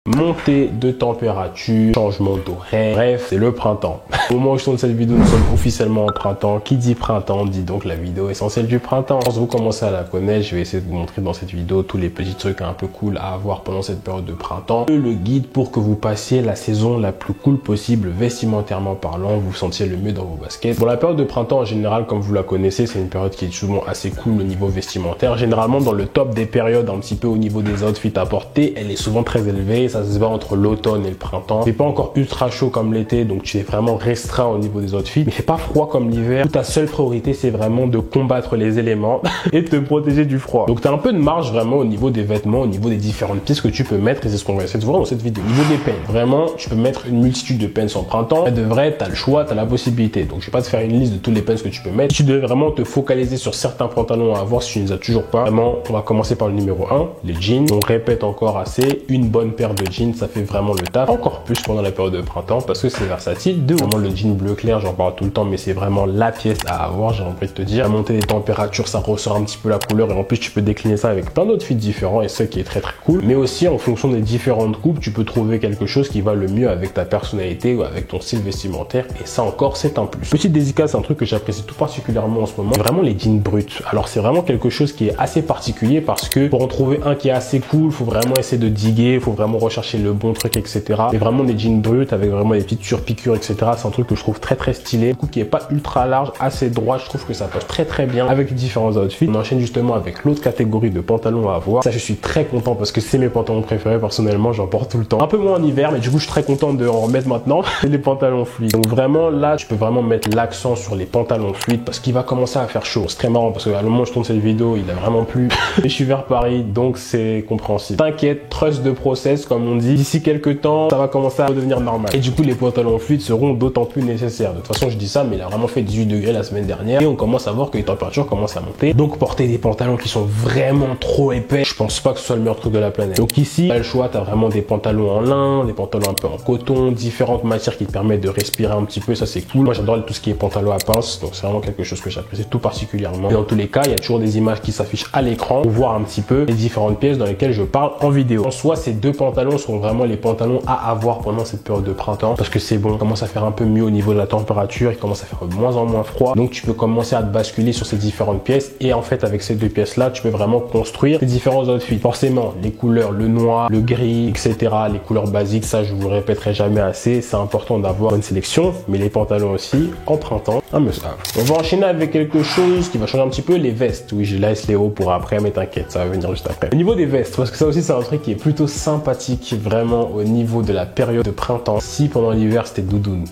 Montée de température, changement d'horaire, bref, c'est le printemps. Au moment où je tourne cette vidéo, nous sommes officiellement en printemps. Qui dit printemps dit donc la vidéo essentielle du printemps. Quand vous commencez à la connaître, je vais essayer de vous montrer dans cette vidéo tous les petits trucs un peu cool à avoir pendant cette période de printemps. Le guide pour que vous passiez la saison la plus cool possible, vestimentairement parlant, vous sentiez le mieux dans vos baskets. Bon, la période de printemps en général, comme vous la connaissez, c'est une période qui est souvent assez cool au niveau vestimentaire. Généralement, dans le top des périodes, un petit peu au niveau des outfits à porter, elle est souvent très élevée. Ça se bat entre l'automne et le printemps. C'est pas encore ultra chaud comme l'été, donc tu es vraiment restreint au niveau des outfits, mais c'est pas froid comme l'hiver. Ta seule priorité, c'est vraiment de combattre les éléments et de te protéger du froid. Donc tu as un peu de marge vraiment au niveau des vêtements, au niveau des différentes pièces que tu peux mettre, et c'est ce qu'on va essayer de voir dans cette vidéo. Au niveau des peines, vraiment, tu peux mettre une multitude de peines en printemps. De vrai, tu as le choix, tu as la possibilité. Donc je vais pas te faire une liste de tous les peines que tu peux mettre. Tu devais vraiment te focaliser sur certains pantalons à avoir si tu ne les as toujours pas. Vraiment, on va commencer par le numéro 1, les jeans. On répète encore assez, une bonne paire de jeans, ça fait vraiment le taf, encore plus pendant la période de printemps parce que c'est versatile. Deux, vraiment le jean bleu clair, j'en parle tout le temps, mais c'est vraiment la pièce à avoir, j'ai envie de te dire. La montée des températures, ça ressort un petit peu la couleur, et en plus tu peux décliner ça avec plein d'autres fits différents, et ça qui est très cool. Mais aussi en fonction des différentes coupes, tu peux trouver quelque chose qui va le mieux avec ta personnalité ou avec ton style vestimentaire, et ça encore c'est un plus. Petite dédicace, c'est un truc que j'apprécie tout particulièrement en ce moment, c'est vraiment les jeans bruts. Alors c'est vraiment quelque chose qui est assez particulier parce que pour en trouver un qui est assez cool, faut vraiment essayer de diguer, faut vraiment rechercher le bon truc, etc. Et vraiment des jeans bruts avec vraiment des petites surpiqûres, etc. C'est un truc que je trouve très stylé. Du coup, qui est pas ultra large, assez droit. Je trouve que ça passe très bien avec les différents outfits. On enchaîne justement avec l'autre catégorie de pantalons à avoir. Ça, je suis très content parce que c'est mes pantalons préférés. Personnellement, j'en porte tout le temps. Un peu moins en hiver, mais du coup, je suis très content de en remettre maintenant. Les pantalons fluides. Donc vraiment, là, je peux vraiment mettre l'accent sur les pantalons fluides parce qu'il va commencer à faire chaud. C'est très marrant parce qu'à le moment où je tourne cette vidéo, il a vraiment plu. Et je suis vers Paris, donc c'est compréhensible. T'inquiète, trust de process, comme on dit. D'ici quelques temps, ça va commencer à redevenir normal. Et du coup, les pantalons fluides seront d'autant plus nécessaires. De toute façon, je dis ça, mais il a vraiment fait 18 degrés la semaine dernière et on commence à voir que les températures commencent à monter. Donc, porter des pantalons qui sont vraiment trop épais, je pense pas que ce soit le meilleur truc de la planète. Donc ici, t'as le choix, t'as vraiment des pantalons en lin, des pantalons un peu en coton, différentes matières qui te permettent de respirer un petit peu, ça c'est cool. Moi, j'adore tout ce qui est pantalon à pince, donc c'est vraiment quelque chose que j'apprécie tout particulièrement. Et dans tous les cas, il y a toujours des images qui s'affichent à l'écran pour voir un petit peu les différentes pièces dans lesquelles je parle en vidéo. En soi, ces deux pantalons sont vraiment les pantalons à avoir pendant cette période de printemps parce que c'est bon, il commence à faire un peu mieux au niveau de la température, il commence à faire de moins en moins froid, donc tu peux commencer à te basculer sur ces différentes pièces, et en fait avec ces deux pièces là tu peux vraiment construire tes différents outfits. Forcément les couleurs, le noir, le gris, etc., les couleurs basiques, ça je vous le répéterai jamais assez, c'est important d'avoir une sélection, mais les pantalons aussi en printemps, un must-have. On va enchaîner avec quelque chose qui va changer un petit peu, les vestes. Oui, je laisse les hauts pour après, mais t'inquiète, ça va venir juste après. Au niveau des vestes, parce que ça aussi c'est un truc qui est plutôt sympathique vraiment au niveau de la période de printemps. Si pendant l'hiver c'était doudoune,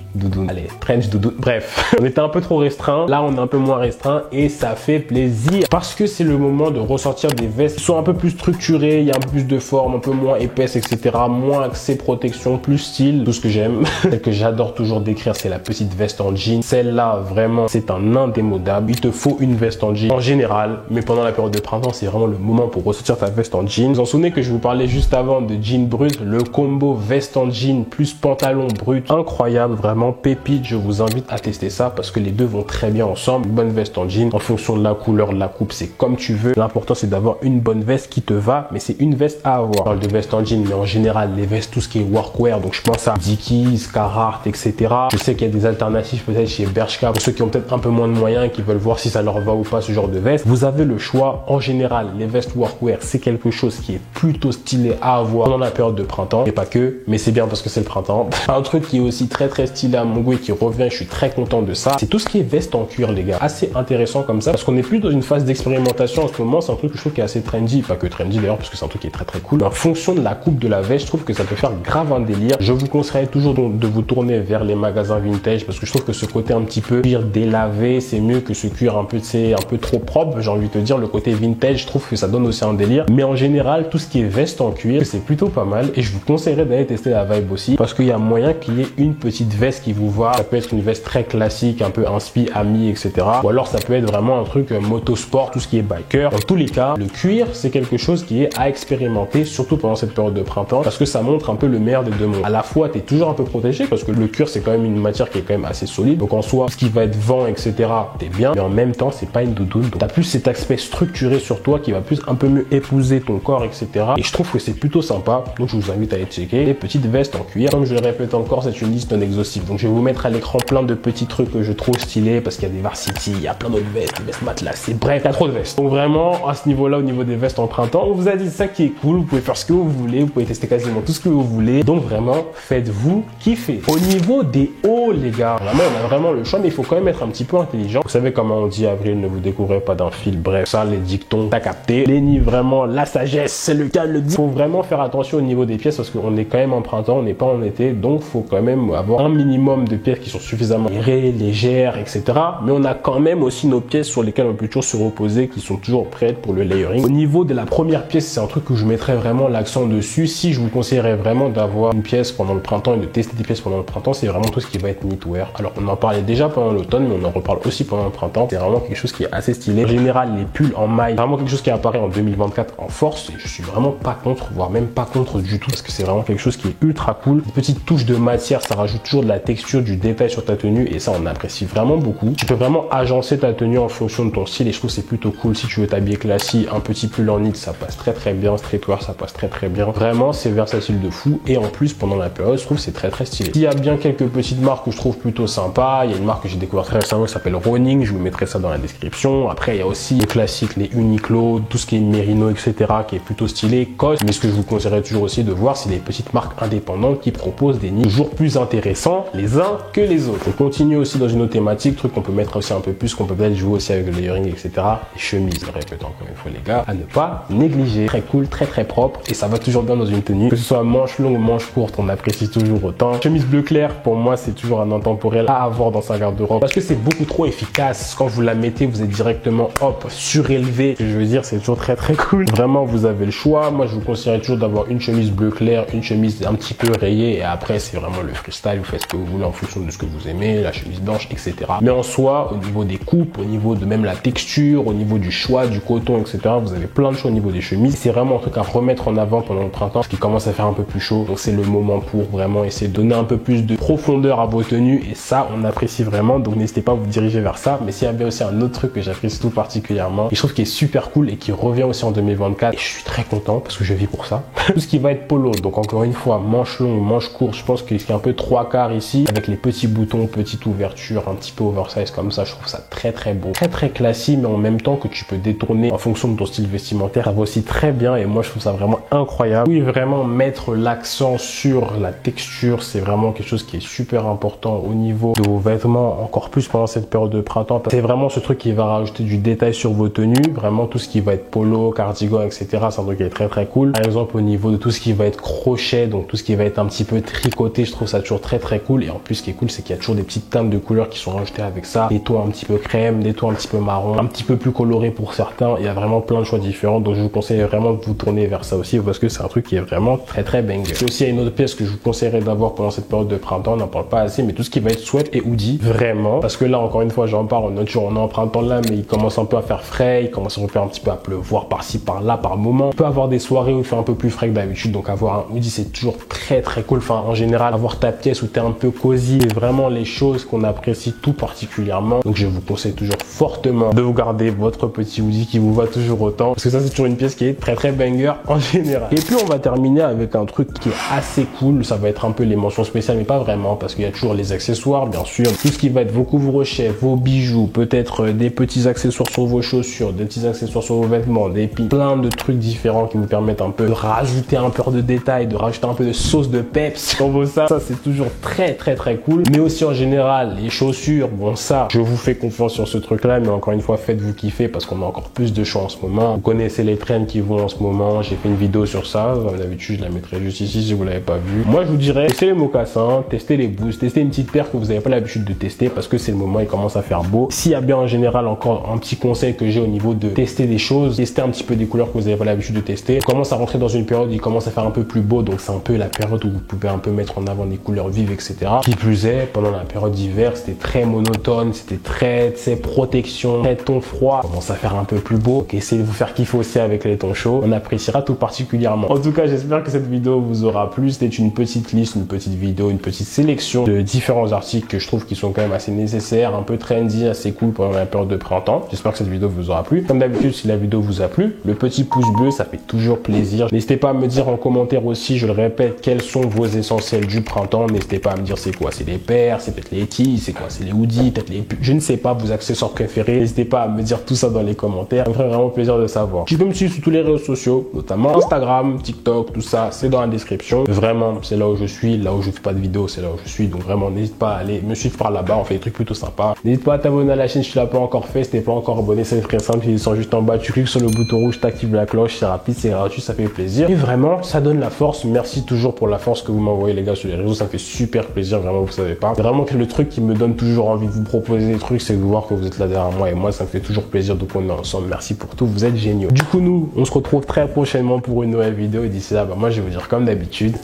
allez, trench doudoune, bref, on était un peu trop restreint, là on est un peu moins restreint et ça fait plaisir parce que c'est le moment de ressortir des vestes qui sont un peu plus structurées, il y a un peu plus de forme, un peu moins épaisse, etc., moins accès protection, plus style, tout ce que j'aime. Celle que j'adore toujours décrire, c'est la petite veste en jean. Celle-là vraiment c'est un indémodable, il te faut une veste en jean en général, mais pendant la période de printemps c'est vraiment le moment pour ressortir ta veste en jean. Vous en souvenez que je vous parlais juste avant de jean brut, le combo veste en jean plus pantalon brut, incroyable, vraiment pépite. Je vous invite à tester ça parce que les deux vont très bien ensemble. Une bonne veste en jean, en fonction de la couleur, de la coupe, c'est comme tu veux. L'important c'est d'avoir une bonne veste qui te va, mais c'est une veste à avoir. Je parle de veste en jean, mais en général les vestes, tout ce qui est workwear, donc je pense à Dickies, Carhartt, etc. Je sais qu'il y a des alternatives peut-être chez Bershka pour ceux qui ont peut-être un peu moins de moyens et qui veulent voir si ça leur va ou pas ce genre de veste. Vous avez le choix. En général, les vestes workwear, c'est quelque chose qui est plutôt stylé à avoir pendant la période de printemps, et pas que, mais c'est bien parce que c'est le printemps. Un truc qui est aussi très stylé à mon goût et qui revient, je suis très content de ça, c'est tout ce qui est veste en cuir, les gars. Assez intéressant comme ça parce qu'on est plus dans une phase d'expérimentation en ce moment. C'est un truc que je trouve qui est assez trendy, pas que trendy d'ailleurs parce que c'est un truc qui est très cool. Mais en fonction de la coupe de la veste, je trouve que ça peut faire grave un délire. Je vous conseillerais toujours donc de vous tourner vers les magasins vintage parce que je trouve que ce côté un petit peu cuir délavé, c'est mieux que ce cuir un peu, c'est un peu trop propre. J'ai envie de te dire, le côté vintage, je trouve que ça donne aussi un délire. Mais en général, tout ce qui est veste en cuir, c'est plutôt pas mal et je vous conseillerais d'aller tester la vibe aussi parce qu'il y a moyen qu'il y ait une petite veste qui vous va. Ça peut être une veste très classique, un peu inspi, ami, etc. Ou alors ça peut être vraiment un truc motosport, tout ce qui est biker. Dans tous les cas, le cuir, c'est quelque chose qui est à expérimenter, surtout pendant cette période de printemps, parce que ça montre un peu le meilleur des deux mondes. À la fois, tu es toujours un peu protégé parce que le cuir, c'est quand même une matière qui est quand même assez solide. Donc en soi, ce qui va être vent, etc., t'es bien. Mais en même temps, c'est pas une doudoune. Donc t'as plus cet aspect structuré sur toi qui va plus un peu mieux épouser ton corps, etc. Et je trouve que c'est plutôt sympa. Donc je vous invite à aller checker. Les petites vestes en cuir. Comme je le répète encore, c'est une liste non exhaustive. Donc je vais vous mettre à l'écran plein de petits trucs que je trouve stylés parce qu'il y a des varsity, il y a plein d'autres vestes, des vestes matelassées, bref, il y a trop de vestes. Donc vraiment, à ce niveau-là, au niveau des vestes en printemps, on vous a dit ça qui est cool. Vous pouvez faire ce que vous voulez, vous pouvez tester quasiment tout ce que vous voulez. Donc vraiment, faites-vous kiffer. Au niveau des hauts, les gars, vraiment, on a vraiment le choix, mais il faut quand même être un petit peu intelligent. Vous savez comment on dit avril, ne vous découvrez pas d'un fil. Bref, ça, les dictons, t'as capté. Lenny, vraiment, la sagesse, c'est le cas de le dire. Faut vraiment faire attention au niveau des pièces parce qu'on est quand même en printemps, on n'est pas en été, donc faut quand même avoir un minimum de pièces qui sont suffisamment aérées, légères, etc. Mais on a quand même aussi nos pièces sur lesquelles on peut toujours se reposer, qui sont toujours prêtes pour le layering. Au niveau de la première pièce, c'est un truc que je mettrais vraiment l'accent dessus. Si je vous conseillerais vraiment d'avoir une pièce pendant le printemps et de tester des pièces pendant le printemps, c'est vraiment tout ce qui va être knitwear. Alors on en parlait déjà pendant l'automne, mais on en reparle aussi pendant le printemps. C'est vraiment quelque chose qui est assez stylé. En général, les pulls en maille, vraiment quelque chose qui apparaît en 2024 en force. Et je suis vraiment pas contre, voire même pas contre du tout, parce que c'est vraiment quelque chose qui est ultra cool. Une petite touche de matière, ça rajoute toujours de la texture, du détail sur ta tenue, et ça on apprécie vraiment beaucoup. Tu peux vraiment agencer ta tenue en fonction de ton style, et je trouve que c'est plutôt cool. Si tu veux t'habiller classique, un petit pull en knit, ça passe très bien. Streetwear, ça passe très bien. Vraiment, c'est versatile de fou, et en plus pendant la période, je trouve que c'est très stylé. Il y a bien quelques petites marques que je trouve plutôt sympa. Il y a une marque que j'ai découvert très récemment qui s'appelle Roning, je vous mettrai ça dans la description. Après, il y a aussi les classiques, les Uniqlo, tout ce qui est Merino, etc., qui est plutôt stylé. COS, mais ce que je vous conseillerais toujours aussi de voir, c'est les petites marques indépendantes qui proposent des nids toujours plus intéressants les uns que les autres. On continue aussi dans une autre thématique, truc qu'on peut mettre aussi un peu plus, qu'on peut peut-être jouer aussi avec le layering, etc. Les chemises, je répète encore une fois les gars, à ne pas négliger. Très cool, très propre, et ça va toujours bien dans une tenue. Que ce soit manche longue ou manche courte, on apprécie toujours autant. Chemise bleu clair, pour moi, c'est toujours un intemporel à avoir dans sa garde-robe parce que c'est beaucoup trop efficace. Quand vous la mettez, vous êtes directement, hop, surélevé. Ce que je veux dire, c'est toujours très cool. Vraiment, vous avez le choix. Moi, je vous conseillerais toujours d'avoir une chemise bleu clair, une chemise un petit peu rayée, et après, c'est vraiment le freestyle. Vous faites ce que vous voulez en fonction de ce que vous aimez, la chemise blanche, etc. Mais en soi, au niveau des coupes, au niveau de même la texture, au niveau du choix, du coton, etc., vous avez plein de choix au niveau des chemises. C'est vraiment un truc à remettre en avant pendant le printemps, parce qu'il commence à faire un peu plus chaud. Donc, c'est le moment pour vraiment essayer de donner un peu plus de profondeur à vos tenues, et ça, on apprécie vraiment. Donc, n'hésitez pas à vous diriger vers ça. Mais s'il y avait aussi un autre truc que j'apprécie tout particulièrement, et je trouve qu'il est super cool et qui revient aussi en 2024, et je suis très content parce que je vis pour ça. Tout ce qui va être polo, donc encore une fois, manche longue, manche courte, je pense qu'il y a un peu 3/4 ici, avec les petits boutons, petite ouverture, un petit peu oversize comme ça. Je trouve ça très beau, très classique, mais en même temps que tu peux détourner en fonction de ton style vestimentaire. Ça va aussi très bien, et moi je trouve ça vraiment incroyable. Oui, vraiment mettre l'accent sur la texture, c'est vraiment quelque chose qui est super important au niveau de vos vêtements, encore plus pendant cette période de printemps. C'est vraiment ce truc qui va rajouter du détail sur vos tenues. Vraiment tout ce qui va être polo, cardigan, etc. C'est un truc qui est très cool. Par exemple, au niveau de tout ce qui va être crochet, donc tout ce qui va être un petit peu tricoté, je trouve ça toujours très cool. Et en plus, ce qui est cool, c'est qu'il y a toujours des petites teintes de couleurs qui sont rajoutées avec ça. Des tons un petit peu crème, des tons un petit peu marron, un petit peu plus colorés pour certains. Il y a vraiment plein de choix différents. Donc, je vous conseille vraiment de vous tourner vers ça aussi, parce que c'est un truc qui est vraiment très banger. C'est aussi une autre pièce que je vous conseillerais d'avoir pendant cette période de printemps. On n'en parle pas assez, mais tout ce qui va être sweat et hoodie, vraiment. Parce que là, encore une fois, j'en parle, on est en printemps là, mais il commence un peu à faire frais, il commence à faire un petit peu à pleuvoir par-ci, par-là, par moment. On peut avoir des soirées où il fait un peu plus frais que d'habitude, donc avoir un hoodie, c'est toujours très cool. Enfin, en général, avoir ta pièce où t'es un peu cosy, c'est vraiment les choses qu'on apprécie tout particulièrement. Donc, je vous conseille toujours fortement de vous garder votre petit hoodie qui vous va toujours autant, parce que ça, c'est toujours une pièce qui est très banger en général. Et puis, on va terminer avec un truc qui est assez cool. Ça va être un peu les mentions spéciales, mais pas vraiment, parce qu'il y a toujours les accessoires, bien sûr. Tout ce qui va être vos couvre-chefs, vos bijoux, peut-être des petits accessoires sur vos chaussures, des petits accessoires sur vos vêtements, des pins, plein de trucs différents qui vous permettent un peu de rajouter un peu de détails, de rajouter un peu de sauce de peps dans vos ça c'est toujours très cool. Mais aussi en général, les chaussures, bon ça, je vous fais confiance sur ce truc là, mais encore une fois, faites-vous kiffer parce qu'on a encore plus de choix en ce moment. Vous connaissez les trends qui vont en ce moment, j'ai fait une vidéo sur ça, d'habitude je la mettrai juste ici si vous l'avez pas vu. Moi je vous dirais, testez les mocassins, testez les boosts, testez une petite paire que vous n'avez pas l'habitude de tester parce que c'est le moment, il commence à faire beau. S'il y a bien en général encore un petit conseil que j'ai au niveau de tester des choses, tester un petit peu des couleurs que vous n'avez pas l'habitude de tester. On commence à rentrer dans une période où il commence à faire un peu plus beau, donc c'est un peu la période où vous pouvez un peu mettre en avant des couleurs vives, etc. Qui plus est, pendant la période d'hiver, c'était très monotone, c'était très protection, très ton froid. On commence à faire un peu plus beau. Donc essayez de vous faire kiffer aussi avec les tons chauds. On appréciera tout particulièrement. En tout cas, j'espère que cette vidéo vous aura plu. C'était une petite liste, une petite vidéo, une petite sélection de différents articles que je trouve qui sont quand même assez nécessaires, un peu trendy, assez cool pendant la période de printemps. J'espère que cette vidéo vous aura plu. Comme d'habitude, si la vidéo vous a plu, le petit pouce bleu, ça fait toujours plaisir. N'hésitez pas à me dire en commentaire aussi, je le répète, quels sont vos essentiels du printemps. N'hésitez pas à me dire c'est quoi, c'est les paires, c'est peut-être les tees, c'est quoi, c'est les hoodies, peut-être les... Je ne sais pas, vos accessoires préférés. N'hésitez pas à me dire tout ça dans les commentaires. Ça me ferait vraiment plaisir de savoir. Tu peux me suivre sur tous les réseaux sociaux, notamment Instagram, TikTok, tout ça, c'est dans la description. Vraiment, c'est là où je suis, là où je fais pas de vidéos, c'est là où je suis. Donc vraiment, n'hésite pas à aller me suivre par là-bas. On fait des trucs plutôt sympas. N'hésite pas à t'abonner à la chaîne si tu l'as pas encore fait. Si t'es pas encore abonné, c'est très simple. Ils sont juste en bas. Tu cliques sur le bouton rouge, t'actives la cloche. C'est rapide, c'est gratuit, ça fait plaisir. Et vraiment, ça donne la force. Merci toujours pour la force que vous m'envoyez, les gars, sur les réseaux. Ça me fait super plaisir. Vraiment, vous savez pas. C'est vraiment le truc qui me donne toujours envie de vous proposer des trucs, c'est de voir que vous êtes là derrière moi. Et moi, ça me fait toujours plaisir de qu'on est ensemble. Merci pour tout. Vous êtes géniaux. Du coup, nous, on se retrouve très prochainement pour une nouvelle vidéo. Et d'ici là, moi, je vais vous dire comme d'habitude,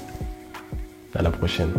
à la prochaine.